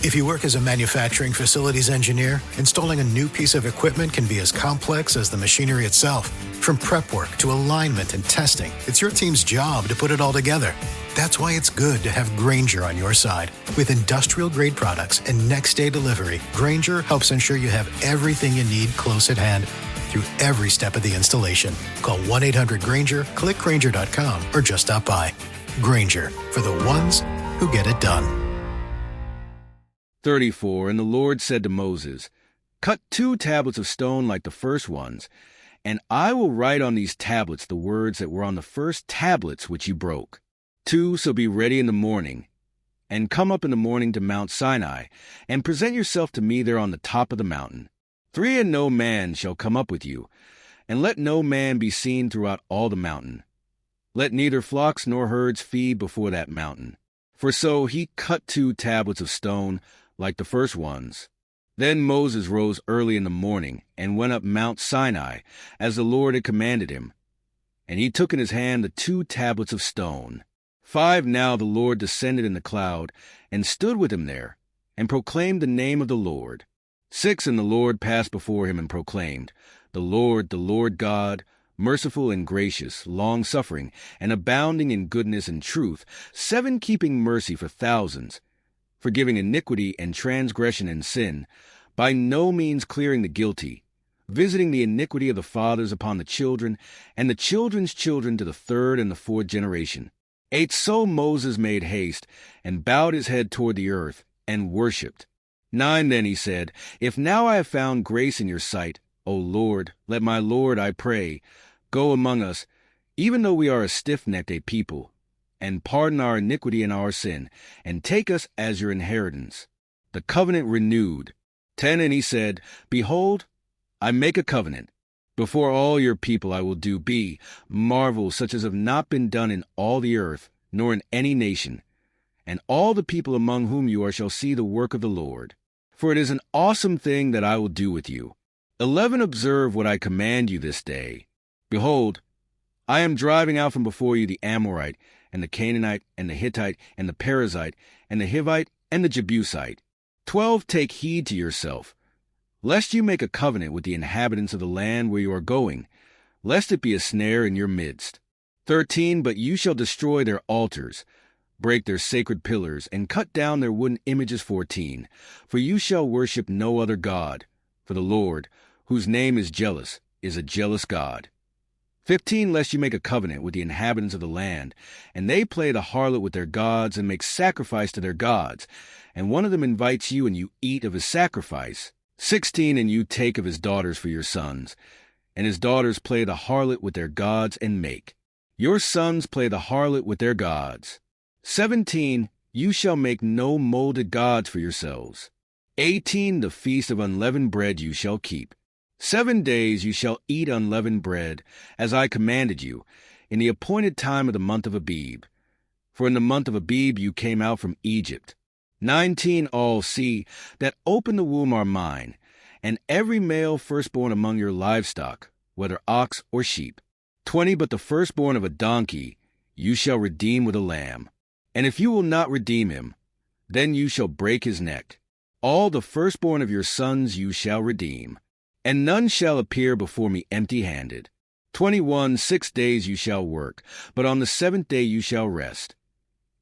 If you work as a manufacturing facilities engineer, installing a new piece of equipment can be as complex as the machinery itself. From prep work to alignment and testing, it's your team's job to put it all together. That's why it's good to have Grainger on your side. With industrial-grade products and next-day delivery, Grainger helps ensure you have everything you need close at hand through every step of the installation. Call 1-800-GRAINGER, click Grainger.com, or just stop by. Grainger, for the ones who get it done. 34. And the Lord said to Moses, Cut 2 tablets of stone like the first ones, and I will write on these tablets the words that were on the first tablets which you broke. 2 shall be ready in the morning, and come up in the morning to Mount Sinai, and present yourself to me there on the top of the mountain. 3 And no man shall come up with you, and let no man be seen throughout all the mountain. Let neither flocks nor herds feed before that mountain. For so he cut 2 tablets of stone, like the first ones. Then Moses rose early in the morning, and went up Mount Sinai, as the Lord had commanded him. And he took in his hand the 2 tablets of stone. 5 Now the Lord descended in the cloud, and stood with him there, and proclaimed the name of the Lord. 6 And the Lord passed before him, and proclaimed, the Lord God, merciful and gracious, long-suffering, and abounding in goodness and truth, 7 keeping mercy for thousands, forgiving iniquity and transgression and sin, by no means clearing the guilty, visiting the iniquity of the fathers upon the children, and the children's children to the 3rd and the 4th generation. 8 So Moses made haste, and bowed his head toward the earth, and worshipped. 9 Then he said, If now I have found grace in your sight, O Lord, let my Lord, I pray, go among us, even though we are a stiff-necked a people, and pardon our iniquity and our sin, and take us as your inheritance. The covenant renewed. 10 And he said, Behold, I make a covenant. Before all your people I will do marvels such as have not been done in all the earth, nor in any nation. And all the people among whom you are shall see the work of the Lord. For it is an awesome thing that I will do with you. 11 Observe what I command you this day. Behold, I am driving out from before you the Amorite, and the Canaanite, and the Hittite, and the Perizzite, and the Hivite, and the Jebusite. 12 Take heed to yourself, lest you make a covenant with the inhabitants of the land where you are going, lest it be a snare in your midst. 13 But you shall destroy their altars, break their sacred pillars, and cut down their wooden images. 14 For you shall worship no other God, for the Lord, whose name is jealous, is a jealous God. 15 Lest you make a covenant with the inhabitants of the land, and they play the harlot with their gods, and make sacrifice to their gods, and one of them invites you, and you eat of his sacrifice. 16 And you take of his daughters for your sons, and his daughters play the harlot with their gods, and make. Your sons play the harlot with their gods. 17 You shall make no molded gods for yourselves. 18 The feast of unleavened bread you shall keep. 7 days you shall eat unleavened bread, as I commanded you, in the appointed time of the month of Abib. For in the month of Abib you came out from Egypt. 19 All see that open the womb are mine, and every male firstborn among your livestock, whether ox or sheep. 20 But the firstborn of a donkey you shall redeem with a lamb. And if you will not redeem him, then you shall break his neck. All the firstborn of your sons you shall redeem. And none shall appear before me empty-handed. 21 6 days you shall work, but on the 7th day you shall rest.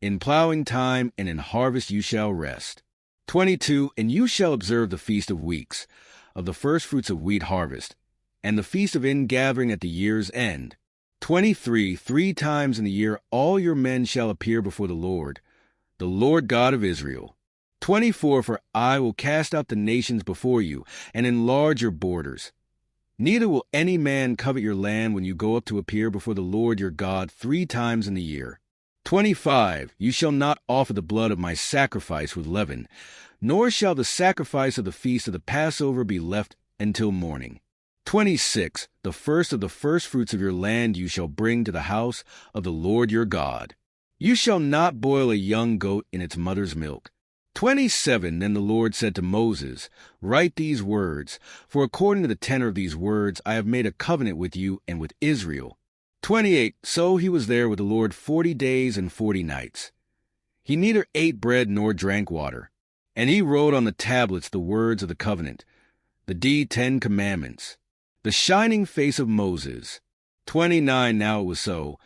In plowing time and in harvest you shall rest. 22 And you shall observe the feast of weeks, of the firstfruits of wheat harvest, and the feast of ingathering at the year's end. 23 3 times in the year all your men shall appear before the Lord God of Israel. 24 For I will cast out the nations before you, and enlarge your borders. Neither will any man covet your land when you go up to appear before the Lord your God 3 times in the year. 25 You shall not offer the blood of my sacrifice with leaven, nor shall the sacrifice of the feast of the Passover be left until morning. 26 The first of the firstfruits of your land you shall bring to the house of the Lord your God. You shall not boil a young goat in its mother's milk. 27 Then the Lord said to Moses, Write these words, for according to the tenor of these words I have made a covenant with you and with Israel. 28 So he was there with the Lord 40 days and 40 nights. He neither ate bread nor drank water. And he wrote on the tablets the words of the covenant, the 10 Commandments. The shining face of Moses. 29 Now it was so,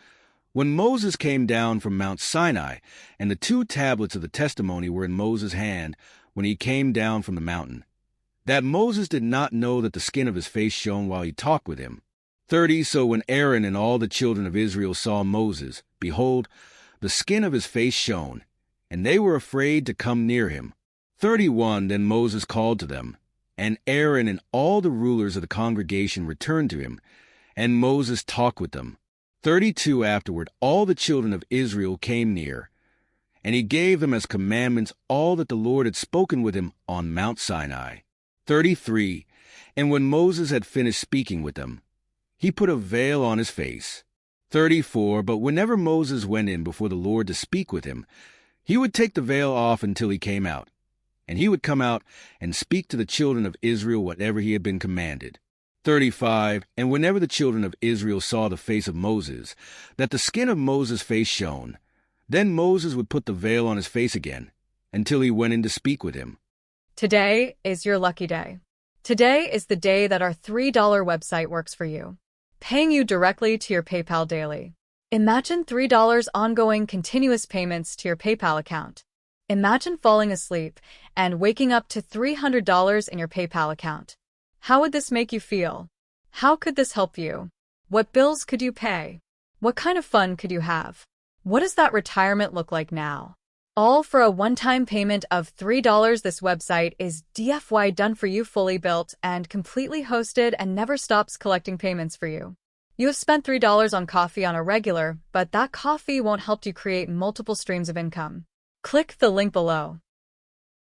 when Moses came down from Mount Sinai, and the 2 tablets of the testimony were in Moses' hand when he came down from the mountain, that Moses did not know that the skin of his face shone while he talked with him. 30 So when Aaron and all the children of Israel saw Moses, behold, the skin of his face shone, and they were afraid to come near him. 31 Then Moses called to them, and Aaron and all the rulers of the congregation returned to him, and Moses talked with them. 32 Afterward all the children of Israel came near, and he gave them as commandments all that the Lord had spoken with him on Mount Sinai. 33 And when Moses had finished speaking with them, he put a veil on his face. 34 But whenever Moses went in before the Lord to speak with him, he would take the veil off until he came out, and he would come out and speak to the children of Israel whatever he had been commanded. 35 And whenever the children of Israel saw the face of Moses, that the skin of Moses' face shone, then Moses would put the veil on his face again, until he went in to speak with him. Today is your lucky day. Today is the day that our $3 website works for you, paying you directly to your PayPal daily. Imagine $3 ongoing continuous payments to your PayPal account. Imagine falling asleep and waking up to $300 in your PayPal account. How would this make you feel? How could this help you? What bills could you pay? What kind of fun could you have? What does that retirement look like now? All for a one-time payment of $3. This website is DFY done for you, fully built and completely hosted, and never stops collecting payments for you. You have spent $3 on coffee on a regular, but that coffee won't help you create multiple streams of income. Click the link below.